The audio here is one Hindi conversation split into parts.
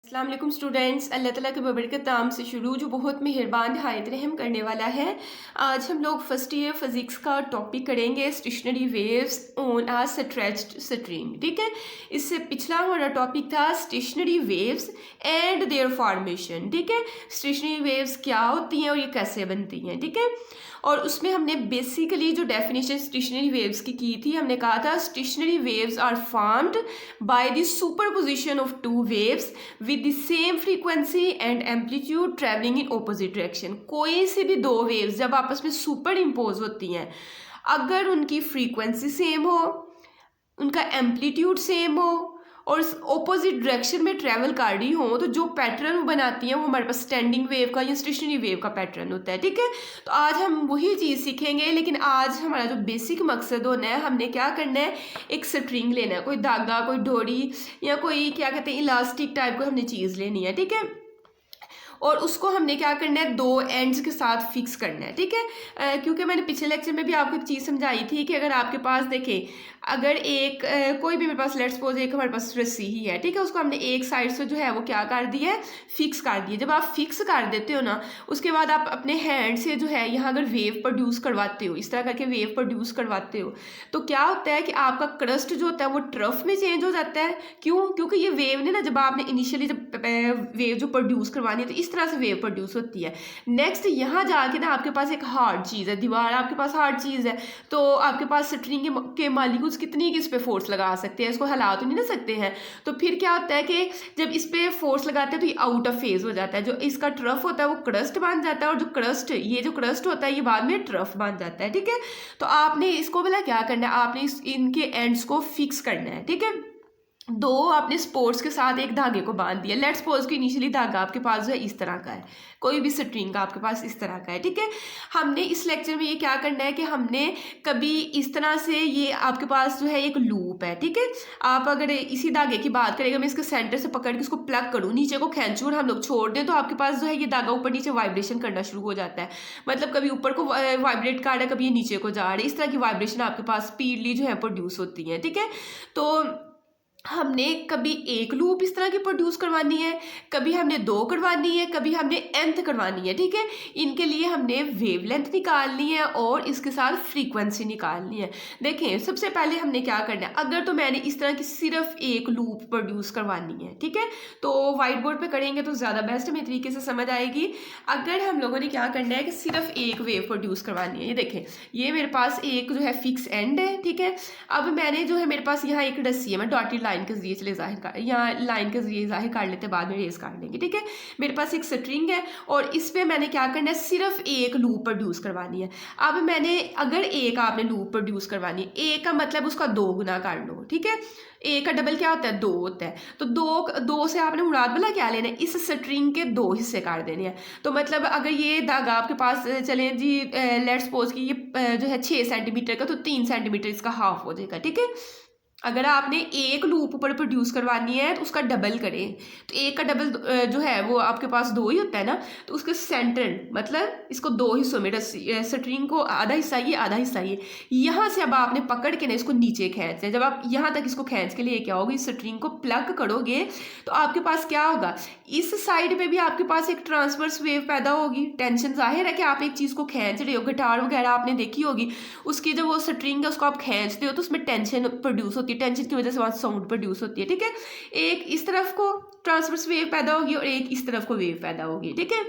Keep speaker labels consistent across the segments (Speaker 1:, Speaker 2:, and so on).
Speaker 1: अस्सलाम वालेकुम स्टूडेंट्स। अल्लाह ताला के बबरकत नाम से शुरू जो बहुत मेहरबान नहायत रहम करने वाला है। आज हम लोग फर्स्ट ईयर फिज़िक्स का टॉपिक करेंगे stationary waves on a stretched string. ठीक है, इससे पिछला हमारा टॉपिक था stationary waves and their formation. ठीक है, स्टेशनरी वेव्स क्या होती हैं और ये कैसे बनती हैं। ठीक है, और उसमें हमने बेसिकली जो डेफिनेशन स्टेशनरी वेव्स की थी, हमने कहा था stationary waves are formed by the superposition of two waves with the same frequency and amplitude travelling in opposite direction. कोई से भी दो वेव्स जब आपस में सुपर इम्पोज होती हैं, अगर उनकी फ्रीक्वेंसी सेम हो, उनका एम्पलीट्यूड सेम हो और ऑपोजिट डायरेक्शन में ट्रैवल कर रही हो, तो जो पैटर्न वो बनाती हैं वो हमारे पास स्टैंडिंग वेव का या स्टेशनरी वेव का पैटर्न होता है। ठीक है, तो आज हम वही चीज़ सीखेंगे, लेकिन आज हमारा जो बेसिक मकसद होना है, हमने क्या करना है, एक स्ट्रिंग लेना है, कोई धागा, कोई डोरी या कोई क्या कहते हैं इलास्टिक टाइप को हमने चीज़ लेनी है। ठीक है, और उसको हमने क्या करना है, दो एंड्स के साथ फिक्स करना है। ठीक है, क्योंकि मैंने पिछले लेक्चर में भी आपको एक चीज़ समझाई थी कि अगर आपके पास देखें, अगर एक कोई भी मेरे पास लेट्स सपोज एक हमारे पास रस्सी ही है, ठीक है, उसको हमने एक साइड से जो है वो क्या कर दिया है, फिक्स कर दिया। जब आप फिक्स कर देते हो ना, उसके बाद आप अपने हैंड से जो है यहाँ अगर वेव प्रोड्यूस करवाते हो, इस तरह करके वेव प्रोड्यूस करवाते हो, तो क्या होता है कि आपका क्रस्ट जो होता है वो ट्रफ में चेंज हो जाता है। क्यों? क्योंकि ये वेव ने ना, जब आपने इनिशियली जब वेव जो प्रोड्यूस करवानी है, तो इस तरह से वेव प्रोड्यूस होती है। नेक्स्ट यहाँ जाके ना आपके पास एक हार्ड चीज़ है, दीवार आपके पास हार्ड चीज़ है, तो आपके पास स्ट्रिंग के मालिक्यूल्स कितनी की इस पे फोर्स लगा सकते हैं, इसको हिला तो नहीं ना सकते हैं। तो फिर क्या होता है कि जब इस पे फोर्स लगाते हैं तो ये आउट ऑफ फेज हो जाता है। जो इसका ट्रफ होता है वो क्रस्ट बन जाता है, और जो क्रस्ट ये जो क्रस्ट होता है ये बाद में ट्रफ बन जाता है। ठीक है, तो आपने इसको बोला क्या करना है, आपने इनके एंड्स को फिक्स करना है। ठीक है, दो आपने स्पोर्ट्स के साथ एक धागे को बांध दिया। लेट्स सपोज कि इनिशियली धागा आपके पास जो है इस तरह का है, कोई भी स्ट्रिंग का आपके पास इस तरह का है। ठीक है, हमने इस लेक्चर में ये क्या करना है कि हमने कभी इस तरह से, ये आपके पास जो है एक लूप है। ठीक है, आप अगर इसी धागे की बात करेंगे, मैं इसके सेंटर से पकड़ के इसको प्लग करूँ, नीचे को खींचूँ और हम लोग छोड़ दें, तो आपके पास जो है ये धागा ऊपर नीचे वाइब्रेशन करना शुरू हो जाता है। मतलब कभी ऊपर को वाइब्रेट कर रहा है, कभी ये नीचे को जा रहा है, इस तरह की वाइब्रेशन आपके पास स्पीडली जो है प्रोड्यूस होती है। ठीक है, तो हमने कभी एक लूप इस तरह की प्रोड्यूस करवानी है, कभी हमने दो करवानी है, कभी हमने nth करवानी है। ठीक है, इनके लिए हमने वेवलेंथ निकालनी है और इसके साथ फ्रीक्वेंसी निकालनी है। देखें, सबसे पहले हमने क्या करना है, अगर तो मैंने इस तरह की सिर्फ एक लूप प्रोड्यूस करवानी है, ठीक है, तो वाइट बोर्ड पे करेंगे तो ज़्यादा बेस्ट हमें तरीके से समझ आएगी। अगर हम लोगों ने क्या करना है कि सिर्फ एक वेव प्रोड्यूस करवानी है, ये देखें, ये मेरे पास एक जो है फिक्स एंड है। ठीक है, अब मैंने जो है मेरे पास यहाँ एक रस्सी है, मैं डॉटेड लाइन के जरिए चले जाहिर कर, यहाँ लाइन के जरिए जाहिर कर लेते, बाद में रेस कर लेंगे। ठीक है, मेरे पास एक स्ट्रिंग है और इस पे मैंने क्या करना है, सिर्फ एक लूप प्रोड्यूस करवानी है। अब मैंने अगर एक आपने लूप प्रोड्यूस करवानी है, एक का मतलब उसका दो गुना कर लो। ठीक है, एक का डबल क्या होता है, दो होता है, तो दो से आपने मुराद वाला क्या लेना है, इस स्ट्रिंग के दो हिस्से कर देने हैं। तो मतलब अगर ये धागा आपके पास चले जी, लेट्स सपोज कि ये जो है 6 सेंटीमीटर का, तो 3 सेंटीमीटर इसका हाफ हो जाएगा। ठीक है, अगर आपने एक लूप पर प्रोड्यूस करवानी है तो उसका डबल करें, तो एक का डबल जो है वो आपके पास दो ही होता है ना, तो उसके सेंटर मतलब इसको दो हिस्सों में, स्ट्रिंग को आधा हिस्सा ये आधा हिस्सा ये, यहाँ से अब आपने पकड़ के ना इसको नीचे खींचना है। जब आप यहाँ तक इसको खींच के लिए क्या होगा, इस स्ट्रिंग को प्लग करोगे तो आपके पास क्या होगा, इस साइड पे भी आपके पास एक ट्रांसवर्स वेव पैदा होगी। टेंशन जाहिर है कि आप एक चीज़ को खींच रहे हो, गिटार वगैरह आपने देखी होगी, उसकी जब वो स्ट्रिंग है उसको आप खींचते हो तो उसमें टेंशन प्रोड्यूस होती है, टेंशन की वजह से वहाँ साउंड प्रोड्यूस होती है। ठीक है, एक इस तरफ को ट्रांसवर्स वेव पैदा होगी और एक इस तरफ को वेव पैदा होगी। ठीक है,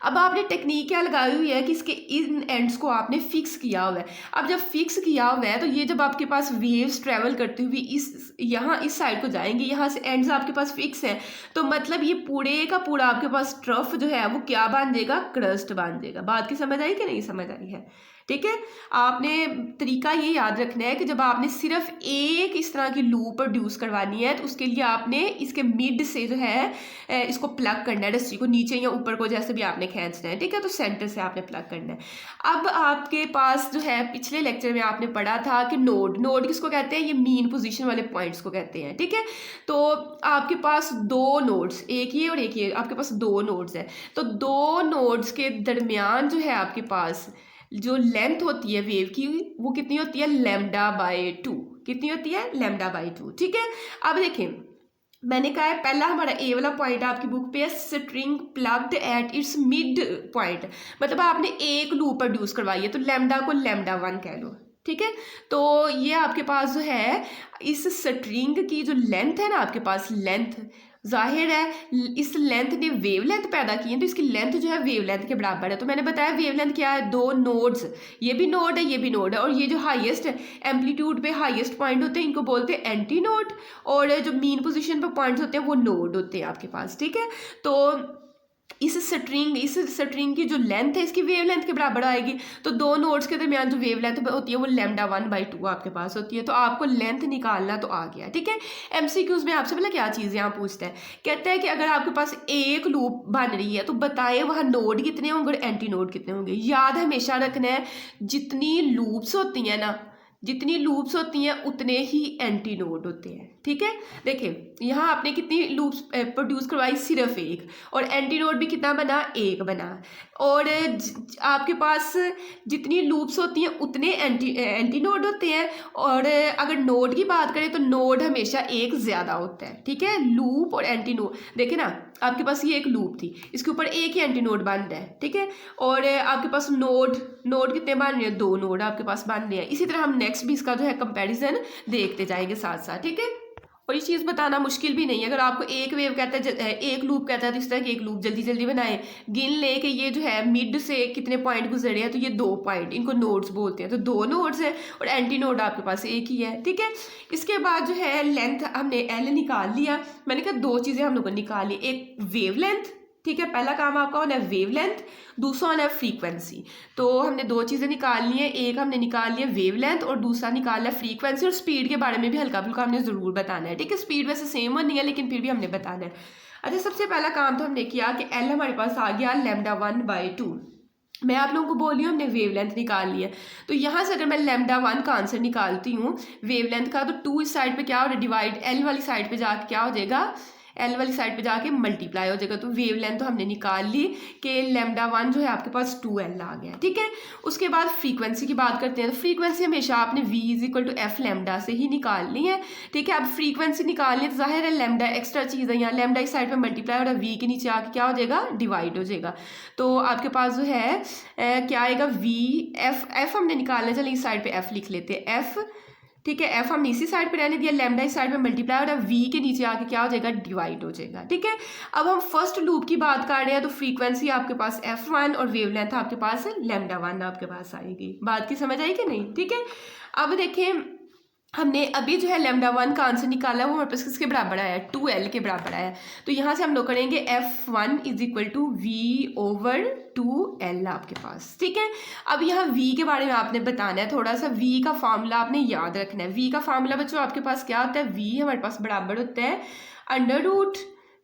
Speaker 1: अब आपने टेक्निक क्या लगाई हुई है कि इसके इन एंड्स को आपने फिक्स किया हुआ है। अब जब फिक्स किया हुआ है तो ये जब आपके पास वेव्स ट्रेवल करती हुई इस यहाँ इस साइड को जाएंगे, यहाँ से एंड्स आपके पास फिक्स है, तो मतलब ये पूरे का पूरा आपके पास ट्रफ जो है वो क्या बन जाएगा, क्रस्ट बन जाएगा। बात की समझ आई कि नहीं समझ आई है? ठीक है, आपने तरीका ये याद रखना है कि जब आपने सिर्फ एक इस तरह की लूप प्रोड्यूस करवानी है तो उसके लिए आपने इसके मिड से जो है इसको प्लग करना है, रस्सी को नीचे या ऊपर को जैसे भी आपने खींचना है। ठीक है, तो सेंटर से आपने प्लग करना है। अब आपके पास जो है पिछले लेक्चर में आपने पढ़ा था कि नोड किसको कहते हैं, ये मीन पोजीशन वाले पॉइंट्स को कहते हैं। ठीक है, तो आपके पास दो नोड्स, एक ये और एक ये, आपके पास दो नोड्स है, तो दो नोड्स के दरमियान जो है आपके पास जो लेंथ होती है वेव की वो कितनी होती है, λ/2। कितनी होती है, λ/2। ठीक है, अब देखें मैंने कहा है पहला हमारा ए वाला पॉइंट आपकी बुक पे है string plugged at its mid point, मतलब आपने एक लूप प्रोड्यूस करवाई है तो लैम्डा को लैम्डा 1 कह लो, ठीक है। तो ये आपके पास जो है इस स्ट्रिंग की जो लेंथ है ना, आपके पास लेंथ जाहिर है इस लेंथ ने वेव लेंथ पैदा की है तो इसकी लेंथ जो है वेव लेंथ के बराबर है। तो मैंने बताया वेव लेंथ क्या है, दो नोड्स, ये भी नोड है ये भी नोड है, और ये जो हाईएस्ट एम्पलीट्यूड पे हाईएस्ट पॉइंट होते हैं इनको बोलते हैं एंटी नोड, और जो मीन पोजीशन पे पॉइंट्स होते हैं वो नोड होते हैं आपके पास, ठीक है। तो इस स्ट्रिंग की जो लेंथ है इसकी वेव लेंथ के बराबर आएगी, तो दो नोड्स के दरमियान जो वेव लेंथ होती है वो लैम्डा 1/2 आपके पास होती है। तो आपको लेंथ निकालना तो आ गया, ठीक है। एमसीक्यूज में आपसे पहले क्या चीज़ यहाँ पूछता है, कहता है कि अगर आपके पास एक लूप बन रही है तो बताएं वहाँ नोड कितने होंगे और एंटी नोड कितने होंगे। याद हमेशा रखना है जितनी लूप्स होती हैं ना, जितनी लूप्स होती हैं उतने ही एंटी नोड होते हैं, ठीक है। देखिए यहाँ आपने कितनी लूप्स प्रोड्यूस करवाई, सिर्फ एक, और एंटी नोड भी कितना बना, एक बना। और आपके पास जितनी लूप्स होती हैं उतने एंटी नोड होते हैं, और अगर नोड की बात करें तो नोड हमेशा एक ज़्यादा होता है, ठीक है। लूप और एंटी नोड देखिए ना, आपके पास ये एक लूप थी, इसके ऊपर एक ही एंटी नोड बन रहा है, ठीक है। और आपके पास नोड कितने बन रहे हैं, दो नोड आपके पास बन रहे हैं। इसी तरह हम नेक्स्ट भी इसका जो है कंपैरिजन देखते जाएंगे साथ साथ, ठीक है। और ये चीज़ बताना मुश्किल भी नहीं है, अगर आपको एक वेव कहता है एक लूप कहता है तो इस तरह की एक लूप जल्दी जल्दी बनाए, गिन ले कि ये जो है मिड से कितने पॉइंट गुजरे हैं, तो ये 2 पॉइंट, इनको नोड्स बोलते हैं, तो 2 नोड्स है और एंटी नोड आपके पास एक ही है, ठीक है। इसके बाद जो है लेंथ हमने एल निकाल लिया, मैंने कहा 2 चीज़ें हम लोगों ने निकाली, एक वेव लेंथ, ठीक है, पहला काम आपका होना है वेव लेंथ, दूसरा होना है फ्रीक्वेंसी। तो हमने 2 चीज़ें निकाल ली हैं, एक हमने निकाल लिया वेव लेंथ और दूसरा निकाल लिया फ्रीक्वेंसी। और स्पीड के बारे में भी हल्का फुल्का हमने ज़रूर बताना है, ठीक है। स्पीड वैसे सेम नहीं है लेकिन फिर भी हमने बताना है। अच्छा, सबसे पहला काम तो हमने किया कि एल हमारे पास आ गया लैम्डा 1/2। मैं आप लोगों को बोल रही हूँ हमने वेव लेंथ निकाल ली है, तो यहाँ से अगर मैं लैम्डा 1 का आंसर निकालती हूँ वेव लेंथ का, तो 2 इस साइड पे क्या हो रहा है, डिवाइड एल वाली साइड पे जाके क्या हो जाएगा, एल वाली साइड पे जाके मल्टीप्लाई हो जाएगा। तो वेव लेंथ तो हमने निकाल ली कि लैम्डा 1 जो है आपके पास 2L आ गया, ठीक है। उसके बाद फ्रीक्वेंसी की बात करते हैं, तो फ्रीक्वेंसी हमेशा आपने V = F लैम्डा से ही निकालनी है, ठीक है। अब फ्रीक्वेंसी निकालनी तो जाहिर है लैम्डा एक्स्ट्रा चीज़ है, यहाँ लैम्डा इस साइड पे मल्टीप्लाई और V के नीचे आके क्या हो जाएगा, डिवाइड हो जाएगा। तो आपके पास जो है क्या आएगा, F हमने निकालना, चलिए इस साइड पे F लिख लेते हैं, F, ठीक है। F हमने इसी साइड पे रहने दिया, लैम्डा इस साइड पे मल्टीप्लाई हो रहा है, V के नीचे आके क्या हो जाएगा, डिवाइड हो जाएगा, ठीक है। अब हम फर्स्ट लूप की बात कर रहे हैं, तो फ्रीक्वेंसी आपके पास F1 और वेव लेंथ आपके पास लैम्डा 1 आपके पास आएगी। बात की समझ आई कि नहीं, ठीक है। अब देखें हमने अभी जो है लैम्डा 1 का आंसर निकाला वो हमारे पास किसके बराबर आया, 2L के बराबर आया। तो यहाँ से हम लोग करेंगे F1 = V/2L आपके पास, ठीक है। अब यहाँ V के बारे में आपने बताना है, थोड़ा सा V का फार्मूला आपने याद रखना है। V का फार्मूला बच्चों आपके पास क्या होता है, V हमारे पास बराबर होता है √,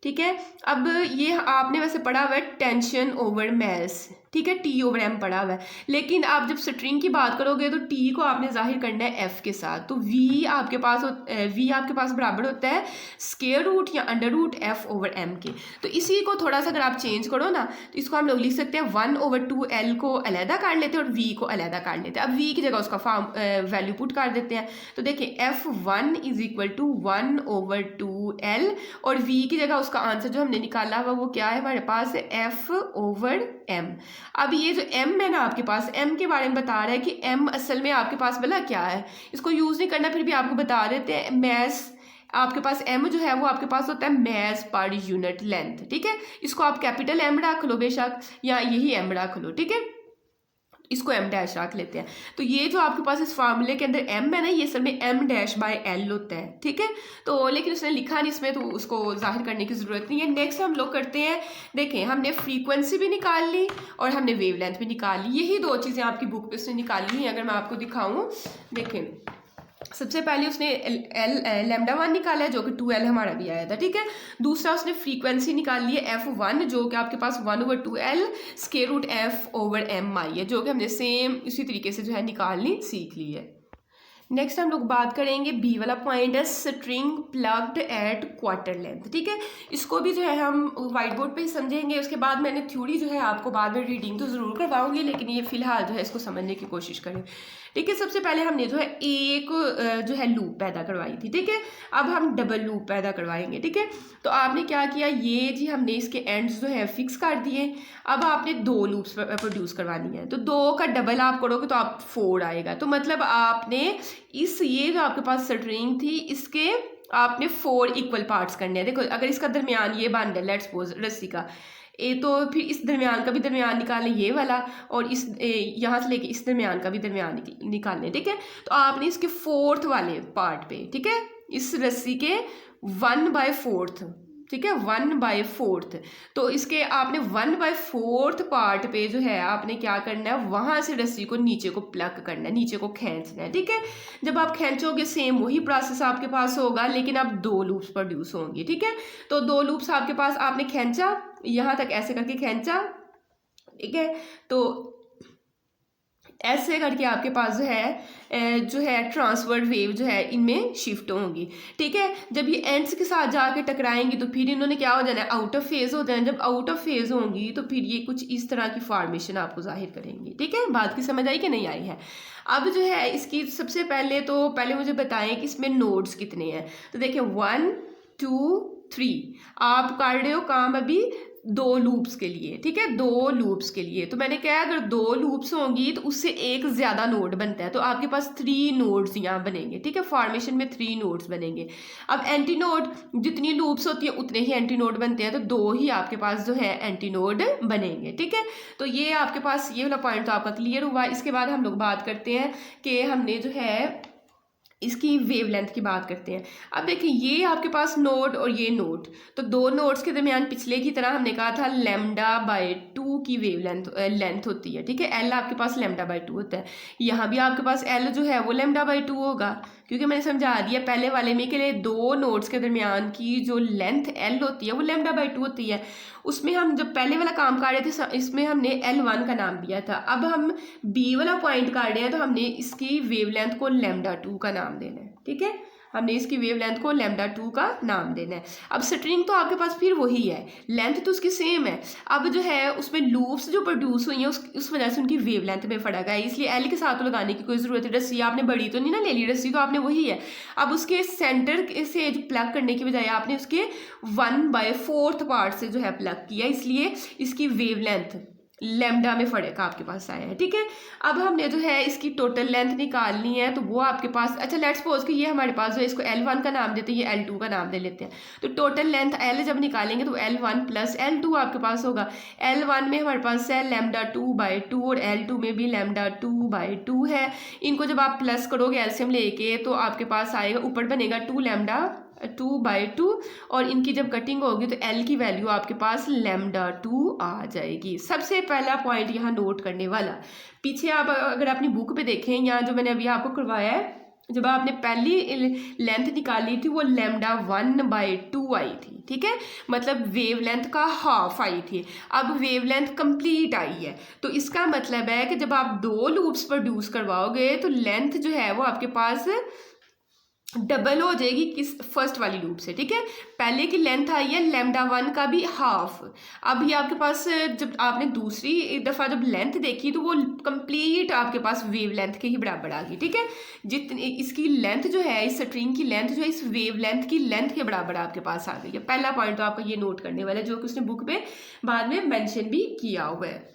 Speaker 1: ठीक है। अब ये आपने वैसे पढ़ा हुआ है टेंशन ओवर मास, ठीक है, T/M पढ़ा हुआ है, लेकिन आप जब स्ट्रिंग की बात करोगे तो T को आपने जाहिर करना है F के साथ। तो V आपके पास बराबर होता है √, या √F/m के। तो इसी को थोड़ा सा अगर आप चेंज करो ना तो इसको हम लोग लिख सकते हैं 1/2L को अलहदा कर लेते हैं और V को अलहदा कर लेते हैं। अब V की जगह उसका वैल्यू पुट कर देते हैं, तो देखिए F1 = 1/2L और V की जगह उसका आंसर जो हमने निकाला हुआ वो क्या है हमारे पास, F/m। अब ये जो m है ना आपके पास, m के बारे में बता रहा है कि m असल में आपके पास भला क्या है, इसको यूज़ नहीं करना फिर भी आपको बता देते हैं। मैस आपके पास m जो है वो आपके पास होता है मैस पर यूनिट लेंथ, ठीक है। इसको आप कैपिटल M रख लो बेशक, या यही m रख लो, ठीक है, इसको m डैश रख लेते हैं। तो ये जो आपके पास इस फार्मूले के अंदर m है ना, ये सब में m'/L होता है, ठीक है। तो लेकिन उसने लिखा नहीं इसमें, तो उसको जाहिर करने की ज़रूरत नहीं है। नेक्स्ट हम लोग करते हैं, देखें हमने फ्रीक्वेंसी भी निकाल ली और हमने वेव लेंथ भी निकाल ली, यही 2 चीज़ें आपकी बुक पे उसने निकाली हैं। अगर मैं आपको दिखाऊँ, देखें सबसे पहले उसने लैम्डा 1 निकाला है जो कि 2L हमारा भी आया था, ठीक है। दूसरा उसने फ्रीक्वेंसी निकाल ली है F1 जो कि आपके पास 1/2L √F/m आई है, जो कि हमने सेम इसी तरीके से जो है निकालनी सीख ली है। नेक्स्ट हम लोग बात करेंगे बी वाला पॉइंट है string plugged at quarter length, ठीक है। इसको भी जो है हम वाइट बोर्ड पे ही समझेंगे, उसके बाद मैंने थ्योरी जो है आपको बाद में रीडिंग तो ज़रूर करवाऊंगी, लेकिन ये फिलहाल जो है इसको समझने की कोशिश करें। ठीक है। सबसे पहले हमने जो है एक जो है लूप पैदा करवाई थी, ठीक है। अब हम डबल लूप पैदा करवाएंगे, ठीक है। तो आपने क्या किया, ये जी हमने इसके एंड्स जो है फिक्स कर दिए। अब आपने 2 लूप्स प्रोड्यूस करवानी है, तो 2 का डबल आप करोगे तो आप 4 आएगा। तो मतलब आपने ये जो आपके पास स्ट्रिंग थी इसके आपने 4 इक्वल पार्ट्स करने हैं। देखो अगर इसका दरमियान ये बन रहा है, लेट्स सपोज रस्सी का ए, तो फिर इस दरमियान का भी दरमियान निकालें ये वाला, और इस यहाँ से लेके इस दरमियान का भी दरमियान निकालने, ठीक है। तो आपने इसके 4th वाले पार्ट पे, ठीक है, इस रस्सी के 1/4, ठीक है, 1/4, तो इसके आपने 1/4 पार्ट पे जो है आपने क्या करना है, वहां से रस्सी को नीचे को प्लग करना है, नीचे को खींचना है, ठीक है। जब आप खींचोगे सेम वही प्रोसेस आपके पास होगा, लेकिन अब 2 लूप्स प्रोड्यूस होंगी, ठीक है। तो 2 लूप्स आपके पास, आपने खींचा यहाँ तक, ऐसे करके खींचा, ठीक है। तो ऐसे करके आपके पास जो है ट्रांसवर्ड वेव जो है इनमें शिफ्ट होंगी, ठीक है। जब ये एंड्स के साथ जाके टकराएंगी तो फिर इन्होंने क्या हो जाना है, आउट ऑफ फेज हो जाना है। जब आउट ऑफ फेज होंगी तो फिर ये कुछ इस तरह की फॉर्मेशन आपको जाहिर करेंगी, ठीक है। बात की समझ आई कि नहीं आई है। अब जो है इसकी सबसे पहले मुझे बताएं कि इसमें नोड्स कितने हैं। तो देखिए 1 2 3 आप कर रहे हो काम अभी 2 लूप्स के लिए, ठीक है, 2 लूप्स के लिए। तो मैंने कहा अगर 2 लूप्स होंगी तो उससे एक ज्यादा नोड बनता है, तो आपके पास 3 नोड्स यहाँ बनेंगे, ठीक है। फॉर्मेशन में 3 नोड्स बनेंगे। अब एंटी नोड, जितनी लूप्स होती है उतने ही एंटी नोड बनते हैं, तो 2 ही आपके पास जो है एंटी नोड बनेंगे, ठीक है। तो ये आपके पास ये वाला पॉइंट तो आपका क्लियर हुआ। इसके बाद हम लोग बात करते हैं कि हमने जो है इसकी वेवलेंथ की बात करते हैं। अब देखिए ये आपके पास नोड और ये नोड, तो 2 नोड्स के दरमियान पिछले की तरह हमने कहा था λ/2 की लेंथ होती है, ठीक है। एल आपके पास λ/2 होता है। यहाँ भी आपके पास एल जो है वो λ/2 होगा, क्योंकि मैंने समझा दिया पहले वाले में के लिए 2 नोड्स के दरमियान की जो लेंथ एल होती है वो λ/2 होती है। उसमें हम जब पहले वाला काम कर रहे थे इसमें हमने L1 का नाम दिया था। अब हम बी वाला पॉइंट कर रहे हैं तो हमने इसकी वेवलेंथ को λ2 का नाम देना है, ठीक है। हमने इसकी वेवलेंथ को λ2 का नाम देना है। अब स्ट्रिंग तो आपके पास फिर वही है, लेंथ तो उसकी सेम है। अब जो है उसमें लूप्स जो प्रोड्यूस हुई हैं उस वजह से उनकी वेवलेंथ में फर्क है, इसलिए एल के साथ तो लगाने की कोई ज़रूरत है। रस्सी आपने बड़ी तो नहीं ना ले ली, रस्सी तो आपने वही है। अब उसके सेंटर से प्लग करने की बजाय आपने उसके 1/4 पार्ट से जो है प्लग किया, इसलिए इसकी वेवलेंथ लैम्डा में फर्क आपके पास आया है, ठीक है। अब हमने जो है इसकी टोटल लेंथ निकालनी है, तो वो आपके पास, अच्छा लेट्स सपोज कि ये हमारे पास जो है इसको L1 का नाम देते हैं, ये L2 का नाम दे लेते हैं। तो टोटल लेंथ L जब निकालेंगे तो L1 + L2 आपके पास होगा। L1 में हमारे पास है λ2/2 और L2 में भी λ2/2 है। इनको जब आप प्लस करोगे एलसीएम लेके तो आपके पास आएगा, ऊपर बनेगा 2λ2/2, और इनकी जब कटिंग होगी तो L की वैल्यू आपके पास λ2 आ जाएगी। सबसे पहला पॉइंट यहाँ नोट करने वाला, पीछे आप अगर अपनी बुक पे देखें, यहाँ जो मैंने अभी आपको करवाया है, जब आपने पहली लेंथ निकाली थी वो λ1/2 आई थी, ठीक है, मतलब वेवलेंथ का हाफ आई थी। अब वेवलेंथ कंप्लीट आई है, तो इसका मतलब है कि जब आप 2 लूप्स प्रोड्यूस करवाओगे तो लेंथ जो है वो आपके पास डबल हो जाएगी किस फर्स्ट वाली लूप से, ठीक है। पहले की लेंथ आई है λ1 का भी हाफ। अभी आपके पास जब आपने दूसरी दफ़ा जब लेंथ देखी तो वो कंप्लीट आपके पास वेव लेंथ के ही बराबर आ गई, ठीक है। जितनी इसकी लेंथ जो है, इस स्ट्रिंग की लेंथ जो है इस वेव लेंथ की लेंथ के बराबर आपके पास आ गई है। पहला पॉइंट तो आपका ये नोट करने वाला है, जो कि उसने बुक पे बाद में मेंशन भी किया हुआ है।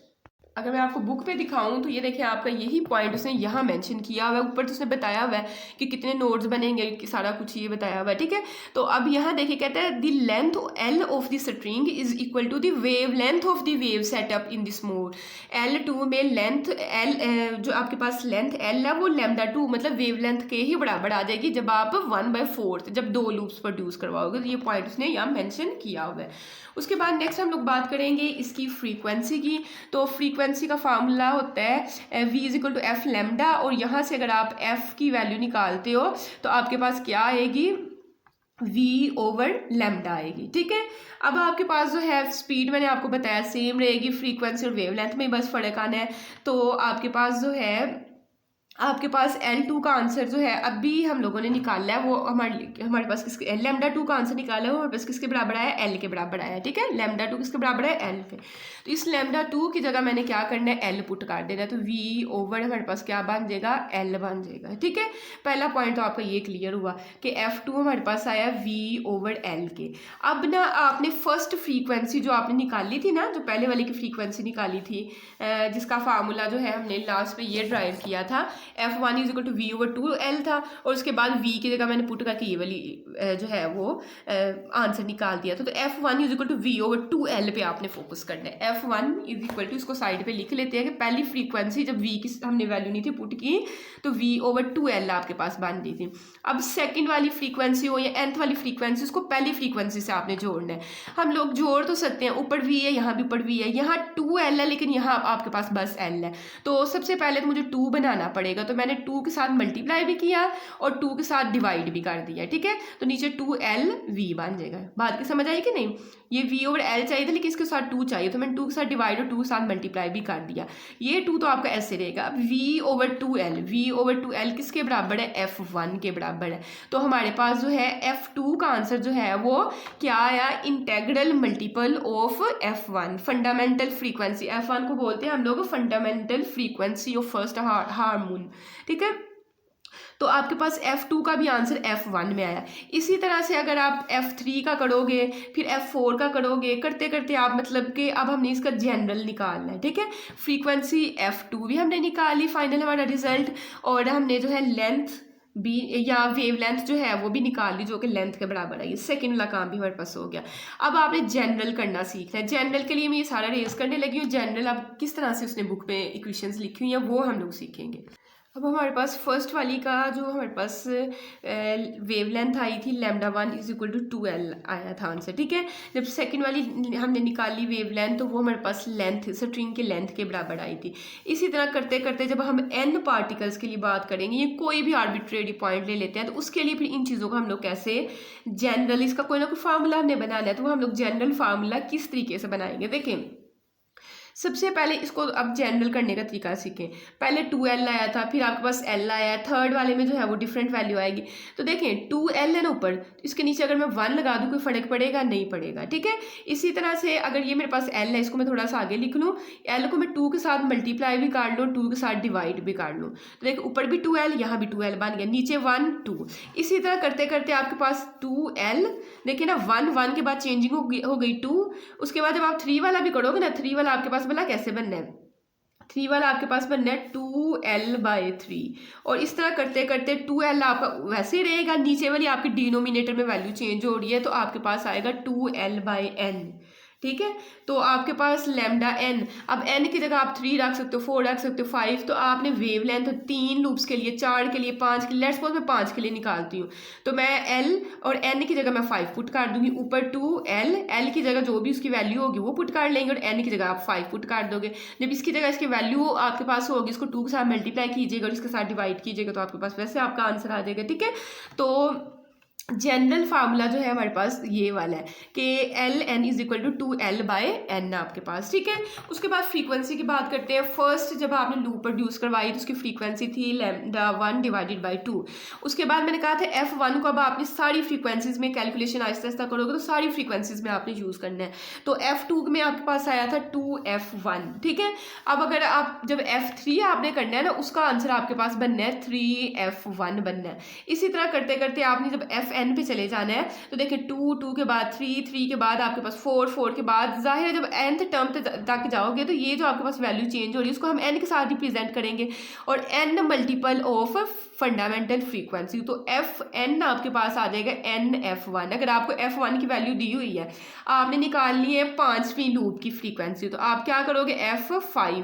Speaker 1: अगर मैं आपको बुक पे दिखाऊं तो ये देखिए आपका यही पॉइंट उसने यहाँ मेंशन किया हुआ है, ऊपर तो उसने बताया हुआ है कि कितने नोड्स बनेंगे, कि सारा कुछ ये बताया हुआ है, ठीक है। तो अब यहाँ देखिए कहता है the length L of the string is equal to the wave length of the wave setup in this mode. L2 में लेंथ L जो आपके पास लेंथ L है वो λ2 मतलब वेव लेंथ के ही बराबर आ जाएगी जब आप 1/4 जब 2 लूप्स प्रोड्यूस करवाओगे। तो ये पॉइंट उसने यहाँ मेंशन किया हुआ है। उसके बाद नेक्स्ट हम लोग बात करेंगे इसकी फ्रीक्वेंसी की। तो फ्रीक्वेंसी का फार्मूला होता है v = f लैम्डा, और यहाँ से अगर आप f की वैल्यू निकालते हो तो आपके पास क्या आएगी, v/λ आएगी, ठीक है। अब आपके पास जो है स्पीड मैंने आपको बताया सेम रहेगी, फ्रीक्वेंसी और वेवलेंथ में बस फर्क आना है। तो आपके पास जो है आपके पास L2 का आंसर जो है अभी हम लोगों ने निकाला है, वो हमारे पास किसके लैम्डा 2 का आंसर निकाला है, वो हमारे पास किसके बराबर आया, L के बराबर आया। ठीक है, लैम्डा 2 किसके बराबर है, L के। तो इस लैम्डा 2 की जगह मैंने क्या करना है, L पुट कर देना है। तो V ओवर हमारे पास क्या बन जाएगा, L बन जाएगा। ठीक है, पहला पॉइंट तो आपका ये क्लियर हुआ कि F2 हमारे पास आया V ओवर L के। अब ना आपने फर्स्ट फ्रीक्वेंसी जो आपने निकाली थी ना, जो पहले वाले की फ्रीक्वेंसी निकाली थी, जिसका फार्मूला जो है हमने लास्ट में ये ड्राइव किया था, F1 is equal to V over 2L था, और उसके बाद V की जगह मैंने पुट करके ये वाली जो है वो आंसर निकाल दिया था। तो F1 is equal to V over 2L पे आपने फोकस करना है। F1 इज इक्वल टू, इसको साइड पे लिख लेते हैं कि पहली फ्रीक्वेंसी जब V की हमने वैल्यू नहीं थी पुट की, तो V ओवर 2L आपके पास बन रही थी। अब सेकेंड वाली फ्रीक्वेंसी हो या nth वाली फ्रीक्वेंसी, उसको पहली फ्रीक्वेंसी से आपने जोड़ना है। हम लोग जोड़ तो सकते हैं, ऊपर V है, यहाँ भी ऊपर V है, यहाँ 2L है, लेकिन यहाँ आपके पास बस L है। तो सबसे पहले तो मुझे 2 बनाना पड़ेगा, तो मैंने 2 के साथ मल्टीप्लाई भी किया और 2 के साथ डिवाइड भी कर दिया। ठीक है, तो नीचे 2LV बन जाएगा। बात की समझ आई कि नहीं, ये V ओवर L चाहिए था, लेकिन इसके साथ 2 चाहिए, तो मैंने 2 के साथ डिवाइड और 2 के साथ मल्टीप्लाई भी कर दिया। ये 2 तो आपका ऐसे रहेगा। अब V over 2L, V over 2L किसके बराबर है, F1 के बराबर है। तो हमारे पास जो है F2 का आंसर जो है वो क्या आया, integral multiple of F1, fundamental frequency. F1 को बोलते हैं हम लोग fundamental frequency of first hormone. ठीक है, तो आपके पास F2 का भी आंसर F1 में आया। इसी तरह से अगर आप F3 का करोगे, फिर F4 का करोगे, करते करते आप मतलब कि अब हमने इसका जनरल निकालना है। ठीक है, फ्रीक्वेंसी F2 भी हमने निकाली, फाइनल हमारा रिजल्ट, और हमने जो है लेंथ भी या वेव लेंथ जो है वो भी निकाल ली, जो कि लेंथ के बराबर है। ये सेकेंड वाला काम भी हमारे पास हो गया। अब आपने जनरल करना सीखना है। जनरल के लिए मैं ये सारा रेज करने लगी हूँ। जनरल अब किस तरह से उसने बुक में इक्वेशंस लिखी हुई हैं वो हम लोग सीखेंगे। अब हमारे पास फर्स्ट वाली का जो हमारे पास वेव लेंथ आई थी, λ1 इज इक्वल टू 2L आया था आंसर। ठीक है, जब सेकंड वाली हमने निकाली वेव लेंथ, तो वो हमारे पास लेंथ, स्ट्रिंग के लेंथ के बराबर आई थी। इसी तरह करते करते जब हम n पार्टिकल्स के लिए बात करेंगे, ये कोई भी आर्बिट्रेरी पॉइंट ले लेते हैं, तो उसके लिए फिर इन चीज़ों को हम लोग कैसे जनरल, इसका कोई ना कोई फार्मूला हमने बनाना है, तो वो हम लोग जनरल फार्मूला किस तरीके से बनाएंगे। देखें, सबसे पहले इसको अब जनरल करने का तरीका सीखें। पहले 2L आया था, फिर आपके पास L आया, थर्ड वाले में जो है वो डिफरेंट वैल्यू आएगी। तो देखें 2L है ना ऊपर, तो इसके नीचे अगर मैं 1 लगा दूँ कोई फर्क पड़ेगा, नहीं पड़ेगा। ठीक है, इसी तरह से अगर ये मेरे पास L है, इसको मैं थोड़ा सा आगे लिख लूँ, L को मैं 2 के साथ मल्टीप्लाई भी कर लूँ, 2 के साथ डिवाइड भी कर लूँ, तो देखिए ऊपर भी 2L, यहाँ भी 2L बन गया, नीचे 1 2। इसी तरह करते करते आपके पास 2L, देखिए ना 1 के बाद चेंजिंग हो गई 2। उसके बाद जब आप 3 वाला भी करोगे ना, 3 वाला आपके पास भला कैसे बनना है, 3 वाला आपके पास बनना है 2L/3। और इस तरह करते करते 2L आपका वैसे ही रहेगा, नीचे वाली आपकी डिनोमिनेटर में वैल्यू चेंज हो रही है, तो आपके पास आएगा 2L/n। ठीक है, तो आपके पास λn, अब n की जगह आप 3 रख सकते हो, 4 रख सकते हो, 5। तो आपने वेव लेंथ 3 लूप्स के लिए, 4 के लिए, 5 के लिए, लेट्स सपोज मैं 5 के लिए निकालती हूँ, तो मैं l और n की जगह मैं 5 पुट कर दूंगी, ऊपर 2L, l की जगह जो भी उसकी वैल्यू होगी वो पुट कर लेंगे, और n की जगह आप 5 पुट कर दोगे। जब इसकी जगह इसकी वैल्यू आपके पास होगी, इसको 2 के साथ मल्टीप्लाई कीजिएगा और इसके साथ डिवाइड कीजिएगा, तो आपके पास वैसे आपका आंसर आ जाएगा। ठीक है, तो जनरल फार्मूला जो है हमारे पास ये वाला है कि Ln is equal to 2L/n आपके पास। ठीक है, उसके बाद फ्रीक्वेंसी की बात करते हैं। फर्स्ट जब आपने लूप प्रोड्यूस करवाई तो उसकी फ्रीक्वेंसी थी λ1 डिवाइडेड बाई 2। उसके बाद मैंने कहा था F1 को अब आपने सारी फ्रीक्वेंसीज में कैलकुलेशन आहिस्ता आहिस्ता करोगे तो सारी फ्रीक्वेंसीज में आपने यूज़ करना है। तो F2 में आपके पास आया था 2F1। ठीक है, अब अगर आप जब F3 आपने करना है ना, उसका आंसर आपके पास बनना है 3F1 बनना है। इसी तरह करते करते आपने जब Fn पे चले जाना है, तो देखिए 2 के बाद 3 के बाद आपके पास 4 के बाद, जाहिर है जब nth टर्म तक जाओगे तो ये जो आपके पास वैल्यू चेंज हो रही है उसको हम n के साथ रिप्रेजेंट करेंगे, और n multiple of fundamental frequency. तो Fn आपके पास आ जाएगा nF1। अगर आपको F1 की वैल्यू दी हुई है, आपने निकालनी है 5वीं लूप की फ्रीक्वेंसी, तो आप क्या करोगे F5।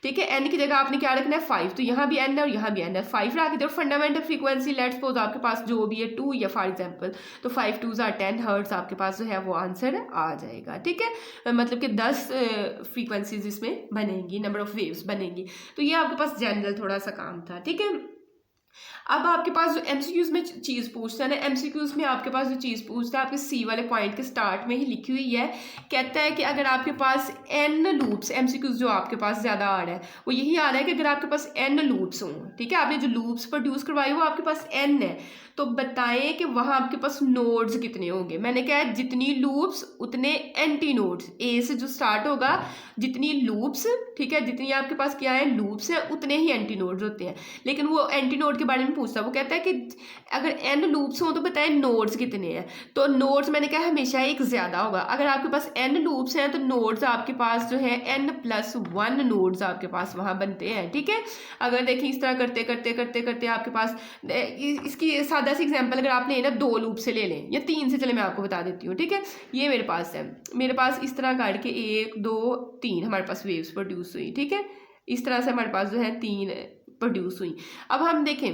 Speaker 1: ठीक है, n की जगह आपने क्या रखना है 5, तो यहाँ भी n है और यहाँ भी n है, 5 रख दो। फंडामेंटल फ्रीक्वेंसी लेट्स सपोज आपके पास जो भी है 2 या फॉर एग्जाम्पल, तो 5 2 10 हर्ट्ज आपके पास जो है वो आंसर आ जाएगा। ठीक है, मतलब कि 10 फ्रीक्वेंसीज इसमें बनेंगी, नंबर ऑफ वेव्स बनेंगी। तो ये आपके पास जनरल थोड़ा सा काम था। ठीक है, अब आपके पास जो एमसीक्यूज में चीज़ पूछता है ना, एमसीक्यूज में आपके पास जो चीज़ पूछता है आपके सी वाले पॉइंट के स्टार्ट में ही लिखी हुई है। कहता है कि अगर आपके पास एन लूप्स, एमसीक्यूज जो आपके पास ज़्यादा आ रहा है वो यही आ रहा है कि अगर आपके पास एन लूप्स हों, ठीक है, आपने जो लूप्स प्रोड्यूस करवाई वो आपके पास एन है, तो बताएं कि वहाँ आपके पास नोड्स कितने होंगे। मैंने कहा है जितनी लूप्स उतने एंटी नोड्स, ए से जो स्टार्ट होगा, जितनी लूप्स, ठीक है, जितनी आपके पास क्या है लूप्स है उतने ही एंटी नोड्स होते हैं। लेकिन वो एंटी नोड के बारे में पूछता है, वो कहता है कि अगर एन लूप्स हों तो बताएं नोड्स कितने हैं। तो नोड्स मैंने कहा हमेशा एक ज़्यादा होगा। अगर आपके पास एन लूप्स हैं तो नोड्स आपके पास जो है n+1 नोड्स आपके पास वहाँ बनते हैं, ठीक है। अगर देखिए इस तरह करते करते करते करते आपके पास इसकी सादा सी एग्जांपल अगर आपने ना 2 लूप से ले लें या 3 से, चले मैं आपको बता देती हूँ, ठीक है। ये मेरे पास है, मेरे पास इस तरह करके 1 2 3 हमारे पास वेव्स प्रोड्यूस हुई, ठीक है। इस तरह से हमारे पास जो है 3 प्रोड्यूस हुई। अब हम देखें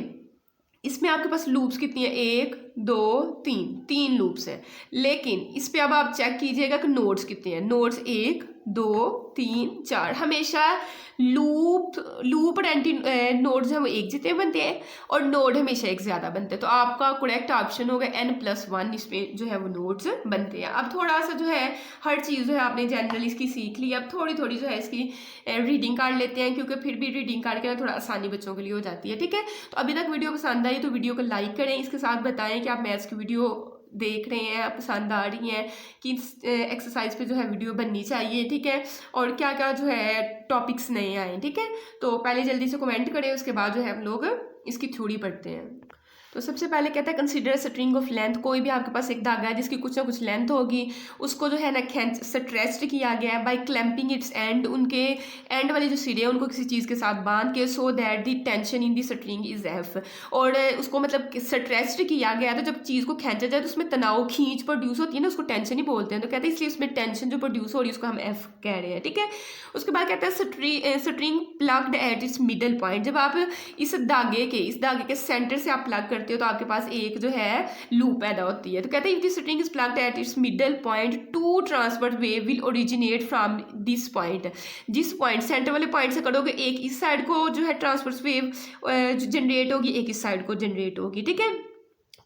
Speaker 1: इसमें आपके पास लूप्स कितनी है, 1 2 3 लूप्स हैं। लेकिन इस पे अब आप चेक कीजिएगा कि नोड्स कितने हैं। नोड्स 1 2 3 4, हमेशा लूप और एंटी नोड्स हैं वो एक जितने बनते हैं और नोड हमेशा एक ज़्यादा बनते हैं। तो आपका करेक्ट ऑप्शन होगा n+1, इसमें जो है वो नोड्स बनते हैं। अब थोड़ा सा जो है हर चीज़ जो है आपने जनरली इसकी सीख ली, अब थोड़ी थोड़ी जो है इसकी रीडिंग कर लेते हैं, क्योंकि फिर भी रीडिंग करके ना थोड़ा आसानी बच्चों के लिए हो जाती है, ठीक है। तो अभी तक वीडियो पसंद आई तो वीडियो को लाइक करें, इसके साथ बताएं कि आप मैथ्स की वीडियो देख रहे हैं, पसंद आ रही हैं, कि एक्सरसाइज पे जो है वीडियो बननी चाहिए, ठीक है, और क्या क्या जो है टॉपिक्स नए आए, ठीक है। तो पहले जल्दी से कमेंट करें, उसके बाद जो है हम लोग इसकी थ्योरी पढ़ते हैं। तो सबसे पहले कहता है कंसीडर स्ट्रिंग ऑफ लेंथ, कोई भी आपके पास एक धागा है जिसकी कुछ ना कुछ लेंथ होगी, उसको जो है ना स्ट्रेच्ड किया गया है बाय क्लैंपिंग इट्स एंड, उनके एंड वाले जो सिरे हैं उनको किसी चीज़ के साथ बांध के, so that the tension in the string is F, और उसको मतलब स्ट्रेच्ड किया गया है, तो जब चीज़ को खींचा जाए तो उसमें तनाव खींच प्रोड्यूस होती है ना, उसको टेंशन ही बोलते हैं। तो कहते हैं इसलिए उसमें टेंशन जो प्रोड्यूस हो रही है उसको हम एफ कह रहे हैं, ठीक है। उसके बाद कहता है string plugged at its middle point, जब आप इस धागे के सेंटर से आप प्लग करते हो तो आपके पास एक जो है लूप पैदा होती है। तो कहते हैं if the string is plugged at its middle point, 2 transverse wave will originate from this point, जिस पॉइंट सेंटर वाले पॉइंट से करोगे एक इस साइड को जो है ट्रांसवर्स वेव जनरेट होगी, एक इस साइड को जनरेट होगी, ठीक है।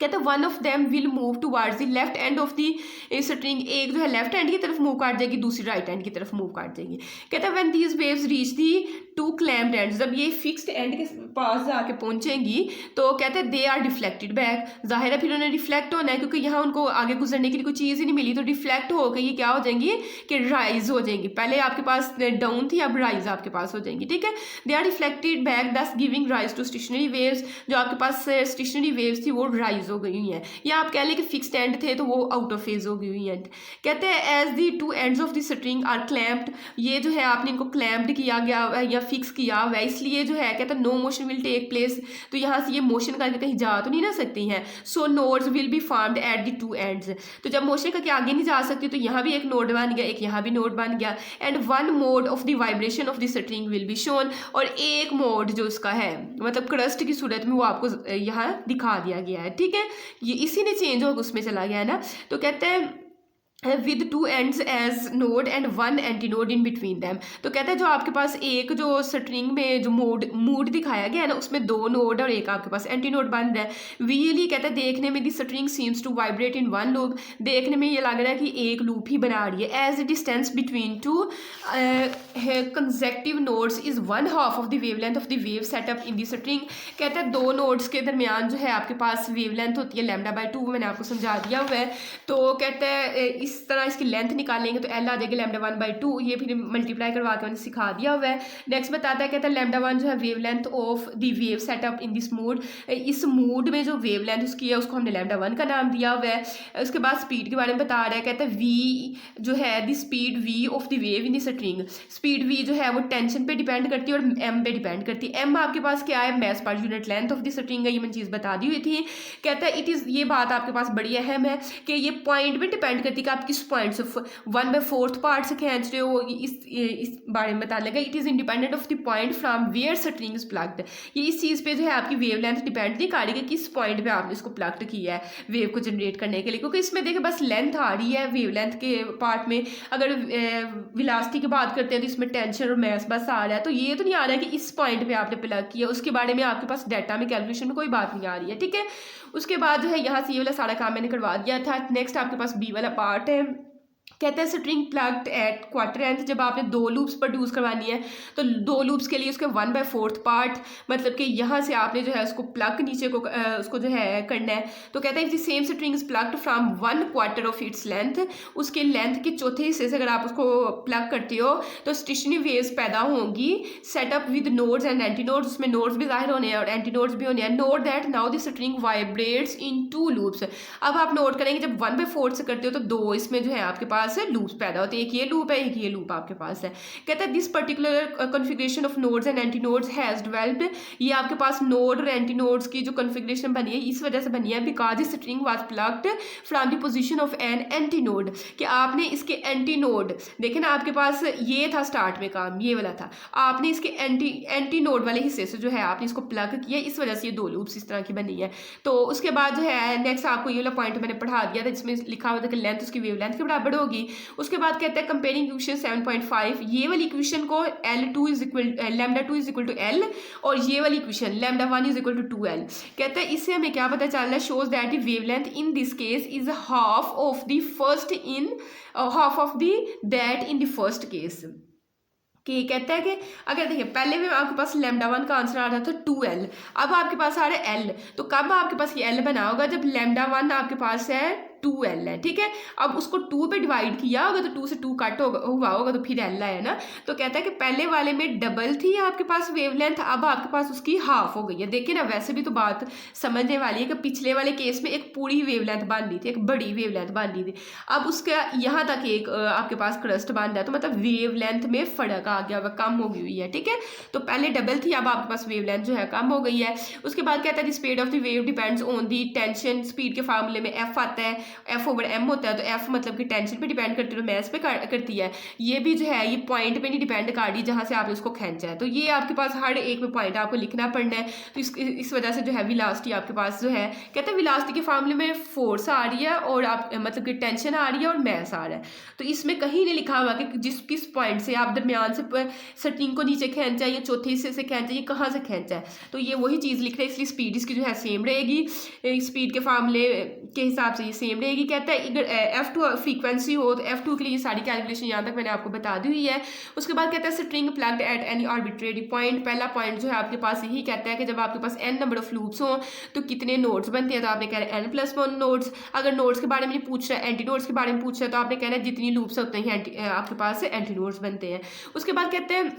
Speaker 1: कहते हैं one of them will move towards the left end of the string, एक जो है लेफ्ट हैंड की तरफ मूव कर जाएगी, दूसरी राइट हैंड की तरफ मूव कर जाएगी। कहते हैं when these waves reach the 2 clamped ends, जब ये फिक्स्ड एंड के पास जाके पहुंचेंगी तो कहते हैं दे आर डिफ्लेक्टेड बैक, जाहिर है फिर उन्हें रिफ्लेक्ट होना है, क्योंकि यहाँ उनको आगे गुजरने के लिए कोई चीज़ ही नहीं मिली, तो डिफ्लेक्ट होकर ये क्या हो जाएंगी कि राइज हो जाएंगी। पहले आपके पास डाउन थी, अब राइज आपके पास हो जाएंगी, ठीक है। They are deflected back thus giving rise to stationary waves, जो आपके पास स्टेशनरी वेव्स थी वो राइज हो गई हुई हैं, या आप कह लें कि फिक्स्ड एंड थे तो वो आउट ऑफ फेज हो गई हुई हैं। कहते हैं as the 2 ends of the string are clamped, ये जो है आपने इनको क्लैम्प्ड किया गया हुआ है या फिक्स किया हुआ है, इसलिए जो है कहते हैं no motion will take place, तो यहाँ से ये मोशन करके कहीं जा तो नहीं ना सकती हैं। So nodes will be formed at the 2 ends, तो जब मोशन करके आगे नहीं जा सकती तो यहाँ भी एक नोड बन गया, एक यहाँ भी नोड बन गया। And 1 mode of the vibration of the string will be shown, और एक मोड जो उसका है मतलब क्रस्ट की सूरत में वो आपको यहाँ दिखा दिया गया है, ठीक है। ये इसी ने चेंज होकर उसमें चला गया है ना। तो कहते हैं with 2 ends as node and 1 anti node in between them, तो कहते हैं जो आपके पास एक जो स्ट्रिंग में जो मूड दिखाया गया है ना उसमें 2 नोड और एक आपके पास एंटी नोड बन रहा है। रियली कहते हैं देखने में the string seems to vibrate in 1 loop, देखने में ये लग रहा है कि एक लूप ही बना रही है। As the distance between 2 consecutive nodes is 1/2 of the wavelength of the wave setup in the string, कहते हैं 2 नोड्स के दरमियान जो है आपके पास वेवलेंथ होती है λ/2, मैंने आपको समझा दिया हुआ है। तो कहते हैं इस तरह इसकी लेंथ निकालेंगे तो L आ जाएगी λ1/2, ये फिर मल्टीप्लाई करवा के मैंने सिखा दिया हुआ है। नेक्स्ट बताता है कहता है λ1 जो है wavelength of the wave setup in this mood, इस मूड में जो वेवलेंथ उसकी है उसको हमने λ1 का नाम दिया हुआ है। उसके बाद स्पीड के बारे में बता रहा है, कहता है v जो है the speed v of the wave in the string, speed v जो है वो टेंशन पे डिपेंड करती है और m पे डिपेंड करती है। m आपके पास क्या है, मैस पर unit length of the string है, ये मैंने चीज़ बता दी हुई थी। कहता है इट इज़, ये बात आपके पास बड़ी अहम है कि ये पॉइंट पे डिपेंड करती है कि आप आप किस पॉइंट से 1/4 पार्ट से खींच रहे हो, इस बारे में बताने लगा। It is independent of the point from where string is plugged. ये इस चीज़ पे जो है आपकी वेवलेंथ डिपेंड नहीं कर रही कि किस पॉइंट पे आपने इसको प्लग्ड किया है वेव को जनरेट करने के लिए, क्योंकि इसमें देखिए बस लेंथ आ रही है वेवलेंथ के पार्ट में। अगर वेलोसिटी की बात करते हैं तो इसमें टेंशन और मैस बस आ रहा है, तो ये तो नहीं आ रहा है कि इस पॉइंट पे आपने प्लग किया, उसके बारे में आपके पास डाटा में कैलकुलेशन में कोई बात नहीं आ रही है, ठीक है। उसके बाद जो है यहाँ से ये वाला सारा काम मैंने करवा दिया था। नेक्स्ट आपके पास बी वाला पार्ट है, कहते हैं string plugged at quarter length. जब आपने 2 लूप्स प्रोड्यूस करवानी है तो 2 लूप्स के लिए उसके 1/4 पार्ट, मतलब कि यहाँ से आपने जो है उसको प्लग नीचे को उसको जो है करना है। तो कहते हैं same string is plugged from 1/4 of its length, उसके लेंथ के चौथे हिस्से से अगर आप उसको प्लग करते हो तो स्टेशनरी वेव्स पैदा होंगी। Setup with nodes and anti nodes, उसमें नोड्स भी जाहिर होने हैं और एंटी नोड्स भी होने हैं। Note that now the string vibrates in 2 loops. अब आप नोट करेंगे जब 1/4 से करते हो तो 2 इसमें जो है आपके पास लूप्स पैदा होते हैं, एक ये लूप है, एक ये लूप आपके पास है। कहता है this particular configuration of nodes and anti nodes has developed. ये आपके पास नोड और एंटी नोड्स की जो कॉन्फ़िगरेशन बनी है इस वजह से बनी है because this string was plugged from the position of an anti node, कि आपने इसके एंटी नोड देखे ना, आपके पास ये था स्टार्ट में काम, ये वाला था, आपने इसके एंटी नोड वाले हिस्से से जो है आपने इसको प्लग किया, इस वजह से ये 2 लूप्स इस तरह की बनी है। तो उसके बाद जो है नेक्स्ट आपको ये वाला पॉइंट मैंने पढ़ा दिया था जिसमें लिखा हुआ था कि लेंथ उसकी वेव लेंथ के बराबर होगी। उसके बाद कहते हैं कंपेयरिंग इक्वेशन 7.5, ये वाली इक्वेशन को L2 is equal λ2 is equal to L और ये वाली equation λ1 is equal to 2L। कहते हैं इससे हमें क्या पता चल रहा है, shows that the wavelength in this case is half of the first in half of the that in the first case. कि कहता है कि अगर देखिए पहले भी आपके पास λ1 का आंसर आ रहा था 2L, अब आपके पास आ रहा है L, तो कब आपके पास ये L बना होगा जब λ1 आपके पास है 2L है, ठीक है। अब उसको 2 पे डिवाइड किया होगा तो 2 से 2 कट हुआ होगा तो फिर L है ना। तो कहता है कि पहले वाले में डबल थी आपके पास वेवलेंथ, अब आपके पास उसकी हाफ हो गई है। देखिए ना, वैसे भी तो बात समझने वाली है कि पिछले वाले केस में एक पूरी वेवलेंथ बन रही थी, एक बड़ी वेवलेंथ बन रही थी, अब उसका यहाँ तक एक आपके पास क्रस्ट बन रहा है, तो मतलब वेवलेंथ में फर्क आ गया, वह कम हो गई हुई है, ठीक है। तो पहले डबल थी, अब आपके पास वेवलेंथ जो है कम हो गई है। उसके बाद कहता है speed of the wave depends on the tension. Speed के फार्मूले में F आता है, F/m होता है, तो F मतलब कि टेंशन पे डिपेंड करती है, मैथ पे करती है। ये भी जो है ये पॉइंट पे नहीं डिपेंड कर रही जहाँ से आपने उसको खींचा है, तो ये आपके पास हर एक में पॉइंट आपको लिखना पड़ना है। तो इस वजह से जो है वेलोसिटी आपके पास जो है, कहते हैं वेलोसिटी के फार्मूले में फोर्स आ रही है और आप मतलब कि टेंशन आ रही है और मैस आ रहा है, तो इसमें कहीं नहीं लिखा हुआ कि किस पॉइंट से आप दरमियान से स्ट्रिंग को नीचे खींचा है या चौथे हिस्से से खींचा है, ये कहाँ से खींचा है, तो ये वही चीज़ लिख रहे हैं, इसलिए स्पीड इसकी जो है सेम रहेगी, स्पीड के फार्मूले के हिसाब से ये सेम रहेगी। कहता है अगर F2 फ्रीक्वेंसी हो तो F2 के लिए ये सारी कैलकुलेशन यहाँ तक मैंने आपको बता दी हुई है। उसके बाद कहता है string plugged at any arbitrary point. पहला पॉइंट जो है आपके पास यही कहता है कि जब आपके पास n नंबर ऑफ लूप्स हों तो कितने नोड्स बनते हैं, तो आपने कह रहे हैं n+1 नोड्स। अगर नोड्स के बारे में नहीं पूछ रहा है, एंटी नोड्स के बारे में पूछ रहा है, तो आपने कहना है जितनी लूप्स होते हैं आपके पास एंटी नोड्स बनते हैं। उसके बाद कहते हैं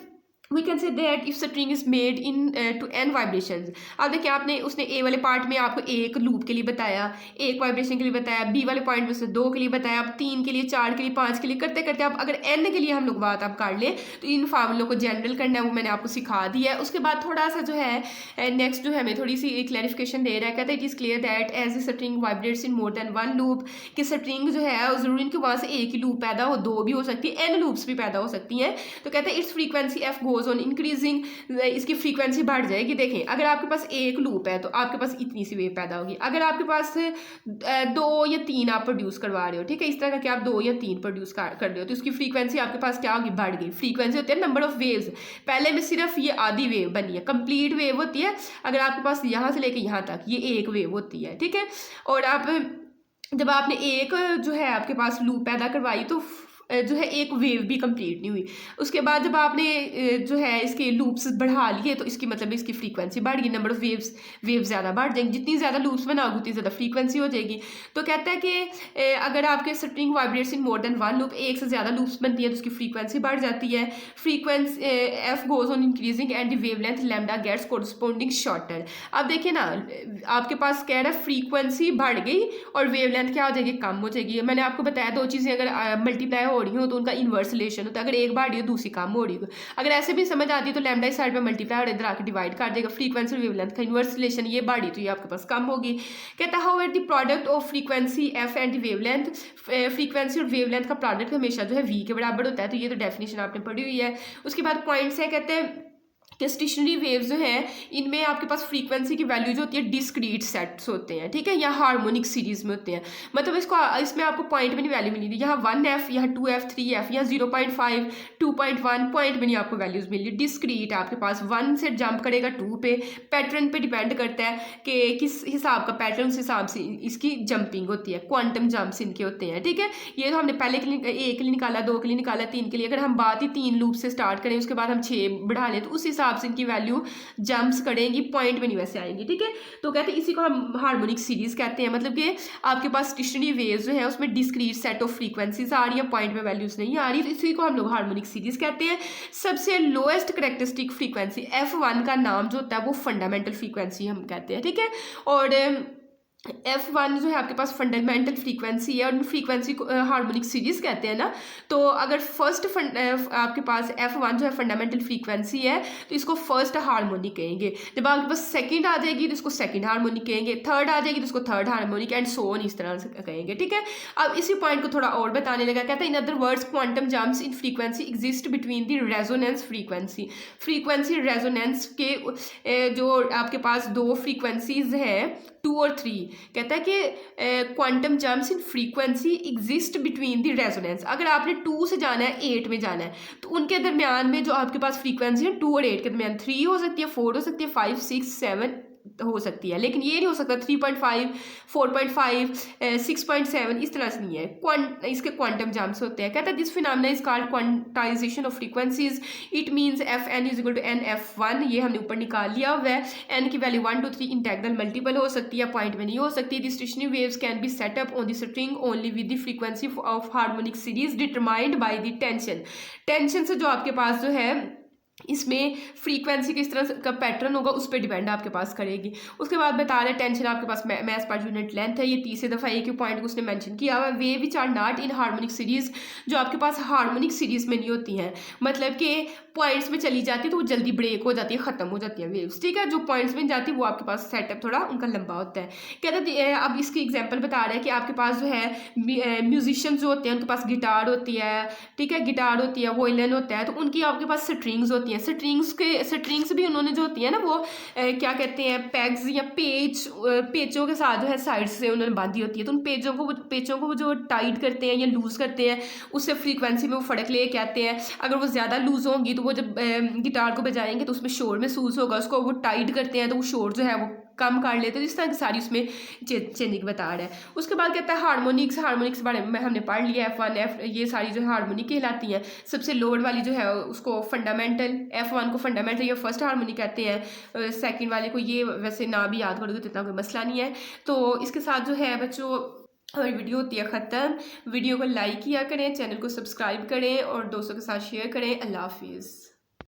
Speaker 1: we can say that if string is made in to n vibrations। अब देखिए आपने उसने A वाले पार्ट में आपको एक लूप के लिए बताया, एक वाइब्रेशन के लिए बताया, B वाले पॉइंट में उसने 2 के लिए बताया, अब 3 के लिए, 4 के लिए, 5 के लिए करते करते अब अगर n के लिए हम लोग बात आप कर लें तो इन फार्मूलों को जनरल करना है, वो मैंने आपको सिखा दिया है। उसके बाद थोड़ा सा जो है नेक्स्ट जो है हमें थोड़ी सी क्लैरिफिकेशन दे रहा है, कहता है it is clear that as a string vibrates in more than 1 loop, कि स्ट्रिंग जो है ज़रूरी इनके वहाँ से एक ही लूप पैदा हो, 2 भी हो सकती है, n लूप्स भी पैदा हो सकती हैं। तो कहते हैं it's frequency f goes on increasing, इसकी फ्रीक्वेंसी बढ़ जाएगी। देखें अगर आपके पास एक लूप है तो आपके पास इतनी सी वेव पैदा होगी, अगर आपके पास 2 या 3 आप प्रोड्यूस करवा रहे हो, ठीक है, इस तरह के आप 2 या 3 प्रोड्यूस कर रहे हो, तो उसकी फ्रीक्वेंसी आपके पास क्या होगी, बढ़ गई। फ्रीक्वेंसी होती है नंबर ऑफ वेव्स, पहले में सिर्फ ये आधी वेव बनी है, कंप्लीट वेव होती है अगर आपके पास यहाँ से लेके यहाँ तक ये एक वेव होती है, ठीक है। और आप जब आपने एक जो है आपके पास लूप पैदा करवाई तो जो है एक वेव भी कंप्लीट नहीं हुई। उसके बाद जब आपने जो है इसके लूप्स बढ़ा लिए तो इसकी मतलब इसकी फ्रीक्वेंसी बढ़ गई, नंबर ऑफ वेव ज़्यादा बढ़ जाएंगी, जितनी ज़्यादा लूप्स बनाओगे उतनी ज़्यादा फ्रीक्वेंसी हो जाएगी। तो कहता है कि अगर आपके string vibrates in more than 1 loop, एक से ज़्यादा लूप्स बनती है तो उसकी फ्रीक्वेंसी बढ़ जाती है। Frequency F goes on increasing and the wavelength lambda gets corresponding shorter. अब देखिए ना आपके पास कह रहा है फ्रीक्वेंसी बढ़ गई और वेवलेंथ क्या हो जाएगी, कम हो जाएगी। मैंने आपको बताया 2 चीज़ें अगर मल्टीप्लाई हो रही हो तो उनका इन्वर्स रिलेशन होता है, अगर एक बढ़ रही हो दूसरी कम हो रही हो। अगर ऐसे भी समझ आती है तो लैम्डा इस साइड पे मल्टीप्लाई और इधर आके डिवाइड कर देगा। फ्रीक्वेंसी और वेवलेंथ का इन्वर्स रिलेशन, ये बढ़ी तो ये आपके पास कम होगी। कहता है how the product of frequency F and wavelength, frequency और वेवलेंथ का प्रोडक्ट हमेशा जो है वी के बराबर होता है। तो ये तो डेफिनेशन आपने पढ़ी हुई है। उसके बाद पॉइंट्स है, कहते हैं कि स्टेशनरी वेव्स जो हैं इनमें आपके पास फ्रीक्वेंसी की वैल्यू जो होती है डिस्क्रीट सेट्स होते हैं, ठीक है, या हार्मोनिक सीरीज में होते हैं। मतलब इसमें आपको पॉइंट में नहीं वैल्यू मिली थी, यहाँ 1F, यहाँ 2F, 3F, यहाँ 0.5, 2.1 पॉइंट में नहीं आपको वैल्यूज मिली। डिस्क्रीट आपके पास 1 से जंप करेगा 2 पे, पैटर्न पे डिपेंड करता है कि किस हिसाब का पैटर्न, उस हिसाब से इसकी जंपिंग होती है, क्वांटम जंप्स इनके होते हैं, ठीक है। ये तो हमने पहले के लिए 1 के लिए निकाला, 2 के लिए निकाला, 3 के लिए। अगर हम बात ही 3 लूप से स्टार्ट करें उसके बाद हम 6 बढ़ा लें तो उस हिसाब से इनकी वैल्यू जंप्स करेंगी, पॉइंट में नहीं वैसे आएंगी, ठीक है। तो कहते हैं इसी को हम हार्मोनिक सीरीज कहते हैं। मतलब कि आपके पास स्टेशनरी वेव्स जो है उसमें डिस्क्रीट सेट ऑफ फ्रीक्वेंसीज आ रही है, पॉइंट में वैल्यूज नहीं आ रही, तो इसी को हम लोग हार्मोनिक सीरीज कहते हैं। सबसे लोएस्ट करेक्टरिस्टिक फ्रीक्वेंसी F1 का नाम जो होता है वो फंडामेंटल फ्रीक्वेंसी हम कहते हैं, ठीक है। और F1 जो है आपके पास फंडामेंटल फ्रीक्वेंसी है और फ्रीक्वेंसी को हार्मोनिक सीरीज कहते हैं ना। तो अगर फर्स्ट आपके पास F1 जो है फंडामेंटल फ्रीक्वेंसी है तो इसको फर्स्ट हार्मोनिक कहेंगे। जब आपके पास सेकंड आ जाएगी तो इसको सेकंड हार्मोनिक कहेंगे, थर्ड आ जाएगी तो इसको third harmonic, and so on, इस तरह से कहेंगे, ठीक है। अब इसी पॉइंट को थोड़ा और बताने लगा, कहता है in other words quantum jumps in frequency exist between the resonance frequency, frequency resonance के जो आपके पास दो फ्रीक्वेंसीज हैं 2 और 3, कहता है कि quantum jumps in frequency exist between the resonance. अगर आपने 2 से जाना है 8 में जाना है तो उनके दरमियान में जो आपके पास फ्रीक्वेंसी है 2 और 8 के दरमियान 3 हो सकती है, 4 हो सकती है, 5, 6, 7 हो सकती है, लेकिन ये नहीं हो सकता 3.5, 4.5, 6.7, इस तरह से नहीं है। इसके क्वांटम जंप्स होते हैं। कहता है this phenomena is called quantization of frequencies, it means Fn is equal to NF1, ये हमने ऊपर निकाल लिया हुआ है। n की वैल्यू 1 2 3 इंटेग्रल मल्टीपल हो सकती है, पॉइंट में नहीं हो सकती। The stationery waves can be set up on the string only with the frequency of harmonic series determined by the tension. Tension से जो आपके पास जो है इसमें फ्रीक्वेंसी किस तरह का पैटर्न होगा उस पर डिपेंड आपके पास करेगी। उसके बाद बता रहे टेंशन आपके पास मैस पर यूनिट लेंथ है, ये तीसरी दफ़ा एक ही पॉइंट को उसने मेंशन किया हुआ है। वे which are not in harmonic series, जो आपके पास हार्मोनिक सीरीज में नहीं होती हैं, मतलब कि पॉइंट्स में चली जाती है तो वो जल्दी ब्रेक हो जाती है, ख़त्म हो जाती है वेव्स, ठीक है। जो पॉइंट्स में जाती है वो आपके पास सेटअप थोड़ा उनका लंबा होता है। कहते हैं अब इसकी एग्जांपल बता रहे हैं कि आपके पास जो है म्यूजिशियंस जो होते हैं उनके पास गिटार होती है, ठीक है, गिटार होती है, वोयलिन होता है, तो उनकी आपके पास स्ट्रिंग्स होती हैं। स्ट्रिंग्स भी उन्होंने जो होती है ना वो क्या कहते हैं पैग्स या पेचों के साथ जो है साइड से उन्होंने बांधी होती है, तो उन पेचों को वो जो टाइट करते हैं या लूज़ करते हैं उससे फ्रीक्वेंसी में वो फ़र्क लेके आते हैं। अगर वो ज़्यादा लूज़ होंगी तो वो जब गिटार को बजाएंगे तो उसमें शोर महसूस होगा, उसको वो टाइट करते हैं तो वो शोर जो है वो कम कर लेते हैं। तो इस तरह की सारी उसमें चेंजिंग बता रहा है। उसके बाद कहता है हार्मोनिक्स के बारे में हमने पढ़ लिया, F1 F ये सारी जो है हार्मोनिक कहलाती हैं। सबसे लोअर वाली जो है उसको फंडामेंटल, F1 को फंडामेंटल या फर्स्ट हार्मोनिक कहते हैं, सेकंड वाले को ये वैसे ना भी याद करोगे तो इतना कोई मसला नहीं है। तो इसके साथ जो है बच्चों और वीडियो होती है ख़त्म। वीडियो को लाइक किया करें, चैनल को सब्सक्राइब करें और दोस्तों के साथ शेयर करें। अल्लाह हाफिज़।